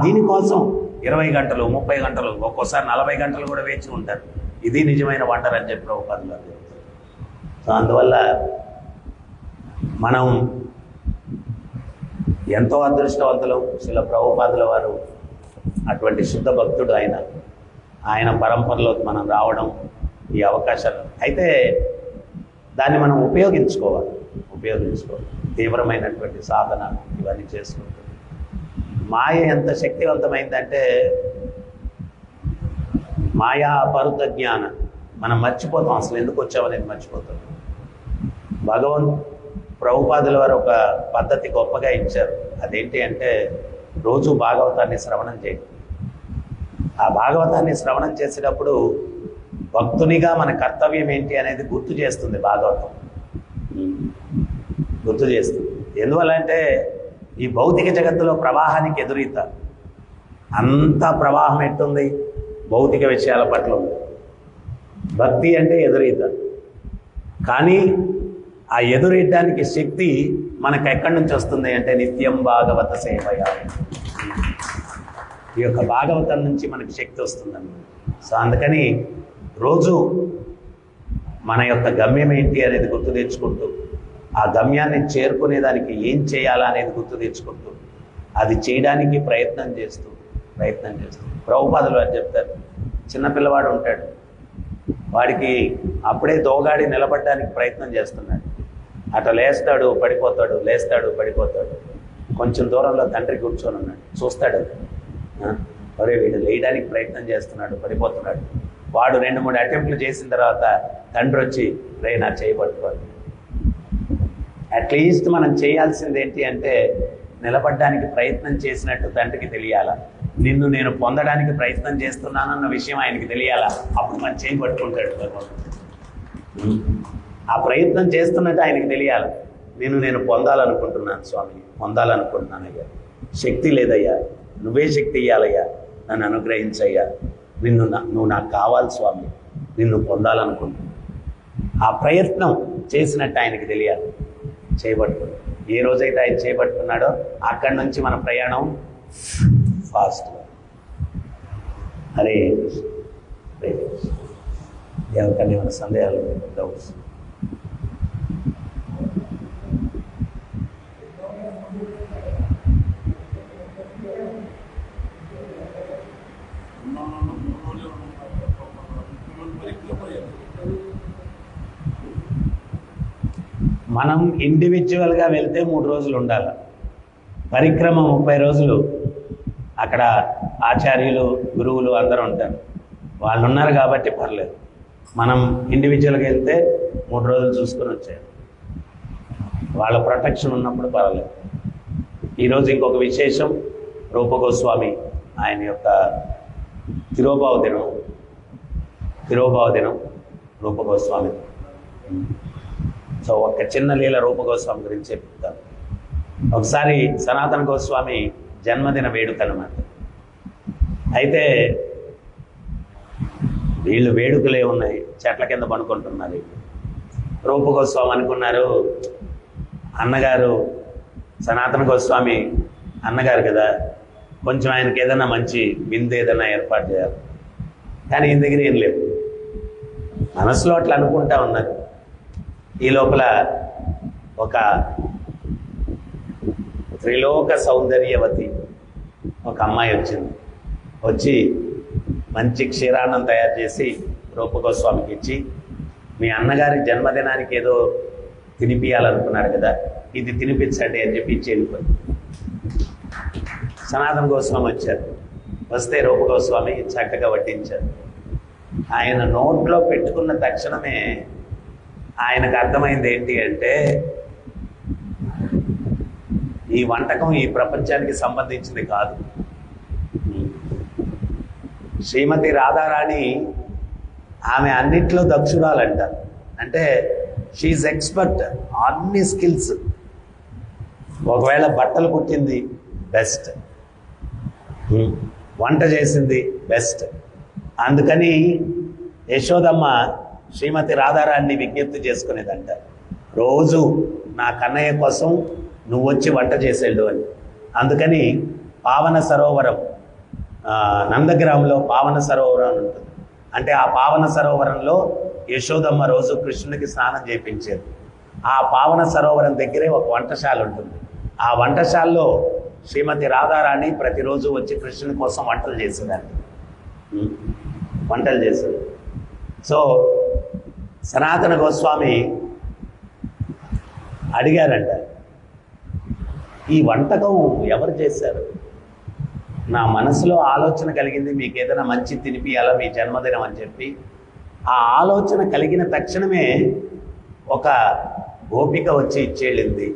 దీనికోసం 20 గంటలు 30 గంటలు ఒక్కోసారి 40 గంటలు కూడా వేచి ఉంటారు. ఇది నిజమైన వండర్ అని చెప్పి ప్రభుపాదులు చెప్తారు. సో అందువల్ల మనం ఎంతో అదృష్టవంతులు. శిల ప్రభుపాదుల వారు అటువంటి శుద్ధ భక్తుడు. ఆయన పరంపరలోకి మనం రావడం, ఈ అవకాశాలు అయితే దాన్ని మనం ఉపయోగించుకోవాలి. తీవ్రమైనటువంటి సాధన ఇవన్నీ చేసుకుంటూ మాయ ఎంత శక్తివంతమైందంటే మాయా అపరుద్ధ జ్ఞాన మనం మర్చిపోతాం, అసలు ఎందుకు వచ్చామనేది మర్చిపోతాం. ప్రభుపాదుల వారు ఒక పద్ధతి గొప్పగా ఇచ్చారు. అదేంటి అంటే రోజు భాగవతాన్ని శ్రవణం చేయండి. ఆ భాగవతాన్ని శ్రవణం చేసేటప్పుడు భక్తునిగా మన కర్తవ్యం ఏంటి అనేది గుర్తు చేస్తుంది. భాగవతం గుర్తు చేస్తుంది. ఎందువల్ల అంటే ఈ భౌతిక జగత్తులో ప్రవాహానికి ఎదురీత, అంత ప్రవాహం ఎట్టుంది భౌతిక విషయాల పట్ల ఉంది. భక్తి అంటే ఎదురీత. కానీ ఆ ఎదురీయడానికి శక్తి మనకు ఎక్కడి నుంచి వస్తుంది అంటే నిత్యం భాగవత సేవయ. ఈ యొక్క భాగవతం నుంచి మనకి శక్తి వస్తుందన్నమాట. సో అందుకని రోజు మన యొక్క గమ్యం ఏంటి అనేది గుర్తు తెచ్చుకుంటూ, ఆ గమ్యాన్ని చేరుకునేదానికి ఏం చేయాలా అనేది గుర్తు తెచ్చుకుంటూ, అది చేయడానికి ప్రయత్నం చేస్తూ ప్రభుపాదులు అని చెప్తారు. చిన్నపిల్లవాడు ఉంటాడు, వాడికి అప్పుడే దోగాడి నిలబడడానికి ప్రయత్నం చేస్తున్నాడు. అట్లా లేస్తాడు పడిపోతాడు, కొంచెం దూరంలో తండ్రి కూర్చొని ఉన్నాడు, చూస్తాడు. అరే వీడు లేయడానికి ప్రయత్నం చేస్తున్నాడు, పడిపోతున్నాడు. వాడు 2-3 అటెంప్ట్లు చేసిన తర్వాత తండ్రి వచ్చి రే నా చేయబట్టుకోవాలి. అట్లీస్ట్ మనం చేయాల్సింది ఏంటి అంటే నిలబడడానికి ప్రయత్నం చేసినట్టు తండ్రికి తెలియాలా, నిన్ను నేను పొందడానికి ప్రయత్నం చేస్తున్నానన్న విషయం ఆయనకి తెలియాలా. అప్పుడు మనం చేయబట్టుకుంటాడు. ఆ ప్రయత్నం చేస్తున్నట్టు ఆయనకి తెలియాలి. నేను పొందాలనుకుంటున్నాను స్వామి, పొందాలనుకుంటున్నానయ్యా, శక్తి లేదయ్యా, నువ్వే శక్తి ఇవ్వాలయ్యా, నన్ను అనుగ్రహించయ్యా, నువ్వు నాకు కావాలి స్వామి, నిన్ను పొందాలనుకుంటున్నాను. ఆ ప్రయత్నం చేసినట్టు ఆయనకి తెలియాలి. చేయబట్టుకున్నాడు. ఏ రోజైతే ఆయన చేయబట్టుకున్నాడో అక్కడి నుంచి మన ప్రయాణం ఫాస్ట్గా. హరే ఎవరికన్నా ఏమైనా సందేహాలు, డౌట్స్? మనం ఇండివిజువల్గా వెళ్తే 3 రోజులు ఉండాలి. పరిక్రమ 30 రోజులు. అక్కడ ఆచార్యులు గురువులు అందరూ ఉంటారు, వాళ్ళు ఉన్నారు కాబట్టి పర్లేదు. మనం ఇండివిజువల్గా వెళ్తే 3 రోజులు చూసుకొని వచ్చారు. వాళ్ళ ప్రొటెక్షన్ ఉన్నప్పుడు పర్వాలేదు. ఈరోజు ఇంకొక విశేషం, రూపగోస్వామి ఆయన యొక్క తిరోభావ దినం రూపగోస్వామి. సో ఒక చిన్న లీల రూపగోస్వామి గురించి చెప్తాను. ఒకసారి సనాతన గోస్వామి జన్మదిన వేడుక అన్నమాట. అయితే వీళ్ళు వేడుకలే ఉన్నాయి, చెట్ల కింద పనుకుంటున్నారు. రూపగోస్వామి అనుకున్నారు, అన్నగారు సనాతన గోస్వామి అన్నగారు కదా, కొంచెం ఆయనకి ఏదైనా మంచి విందు ఏదైనా ఏర్పాటు చేయాలి. కానీ ఈయన దగ్గర ఏం లేవు. మనసులో అట్లా అనుకుంటా ఉన్నారు. ఈ లోపల ఒక త్రిలోక సౌందర్యవతి ఒక అమ్మాయి వచ్చి మంచి క్షీరాన్నం తయారు చేసి రూపగోస్వామికి ఇచ్చి, మీ అన్నగారి జన్మదినానికి ఏదో తినిపియాలనుకున్నారు కదా, ఇది తినిపించండి అని చెప్పి ఇచ్చి వెళ్ళిపోయింది. సనాతన గోస్వామి వచ్చారు. వస్తే రూపగోస్వామి చక్కగా వడ్డించారు. ఆయన నోట్లో పెట్టుకున్న తక్షణమే ఆయనకు అర్థమైంది ఏంటి అంటే ఈ వంటకం ఈ ప్రపంచానికి సంబంధించింది కాదు. శ్రీమతి రాధారాణి ఆమె అన్నిట్లో దక్షురాలంట. అంటే షీఈ్ ఎక్స్పర్ట్, అన్ని స్కిల్స్. ఒకవేళ బట్టలు కుట్టింది బెస్ట్, వంట చేసింది బెస్ట్. అందుకని యశోదమ్మ శ్రీమతి రాధారాణిని విజ్ఞప్తి చేసుకునేదంట, రోజు నా కన్నయ్య కోసం నువ్వు వచ్చి వంట చేసేళ్ళు అని. అందుకని పావన సరోవరం, నందగ్రామంలో పావన సరోవరం అని ఉంటుంది. అంటే ఆ పావన సరోవరంలో యశోదమ్మ రోజు కృష్ణునికి స్నానం చేయించేది. ఆ పావన సరోవరం దగ్గరే ఒక వంటశాల ఉంటుంది. ఆ వంటశాలలో శ్రీమతి రాధారాణి ప్రతిరోజు వచ్చి కృష్ణుని కోసం వంటలు చేసేదాన్ని. వంటలు చేసేది. సో సనాతన గోస్వామి అడిగారంట, ఈ వంటకం ఎవరు చేశారు? నా మనసులో ఆలోచన కలిగింది, మీకు ఏదైనా మంచి తినిపియాలా మీ జన్మదినం అని చెప్పి. ఆ ఆలోచన కలిగిన తక్షణమే ఒక గోపిక వచ్చి ఇచ్చేళ్ళింది.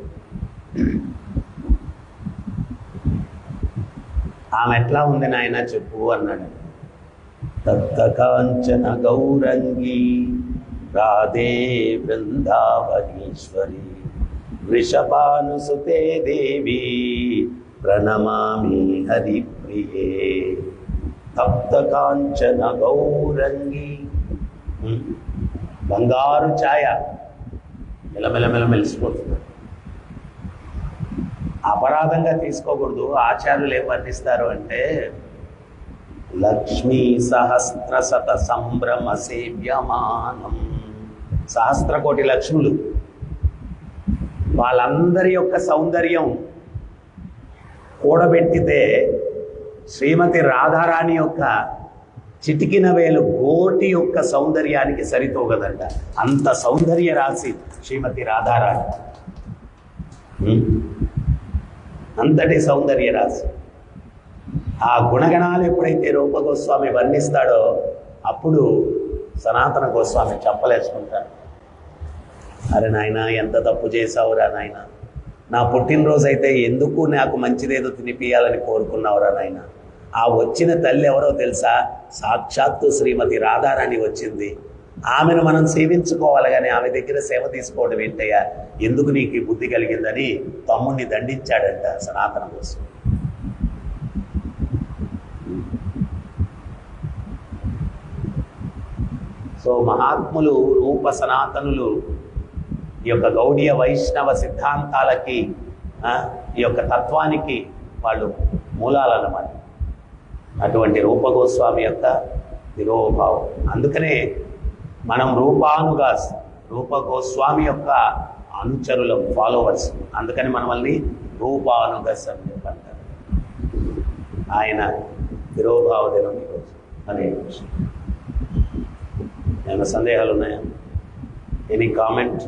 ఆమె ఎట్లా ఉంది నాయన చెప్పు అన్నాడు. తప్త కాంచన గౌరంగి రాధే బృందావనీశ్వరి వృషభానుసుతే దేవి ప్రణమామి హరిప్రియే. తప్త కాంచన గౌరంగి, బంగారు ఛాయ మెలమెలమెల మెలిసిపోతుంది. అపరాధంగా తీసుకోకూడదు. ఆచార్యులు ఏం వర్ణిస్తారు అంటే, లక్ష్మీ సహస్రశత సంభ్రమ సేవ్యమానం. సహస్ర కోటి లక్ష్ములు, వాళ్ళందరి యొక్క సౌందర్యం కూడబెట్టితే శ్రీమతి రాధారాణి యొక్క చిటికిన వేలు కోటి యొక్క సౌందర్యానికి సరితోగదంట. అంత సౌందర్య రాశి శ్రీమతి రాధారాణి, అంతటి సౌందర్య రాశి. ఆ గుణగణాలు ఎప్పుడైతే రూప గోస్వామి వర్ణిస్తాడో అప్పుడు సనాతన గోస్వామి చెప్పలేసుకుంటాడు. అరే నాయన, ఎంత తప్పు చేసావురా నాయన, నా పుట్టినరోజు అయితే ఎందుకు నాకు మంచిదేదో తినిపియాలని కోరుకున్నావురా నాయన. ఆ వచ్చిన తల్లి ఎవరో తెలుసా? సాక్షాత్తు శ్రీమతి రాధారాణి వచ్చింది. ఆమెను మనం సేవించుకోవాలి, కానీ ఆమె దగ్గర సేవ తీసుకోవడం ఏంటయ్యా, ఎందుకు నీకు ఈ బుద్ధి కలిగిందని తమ్ముడిని దండించాడంట సనాతన కోసం. సో మహాత్ములు, రూప సనాతనులు ఈ యొక్క గౌడీయ వైష్ణవ సిద్ధాంతాలకి, ఈ యొక్క తత్వానికి వాళ్ళు మూలాలన్నమాట. అటువంటి రూప గోస్వామి యొక్క తిరోభావం. అందుకనే మనం రూప గోస్వామి యొక్క అనుచరులం, ఫాలోవర్స్. అందుకని మనల్ని రూపానుగస్ అని చెప్పంటారు. ఆయన తిరోభావ దినం ఈరోజు. అనే ఏమైనా సందేహాలు ఉన్నాయా? Any comment?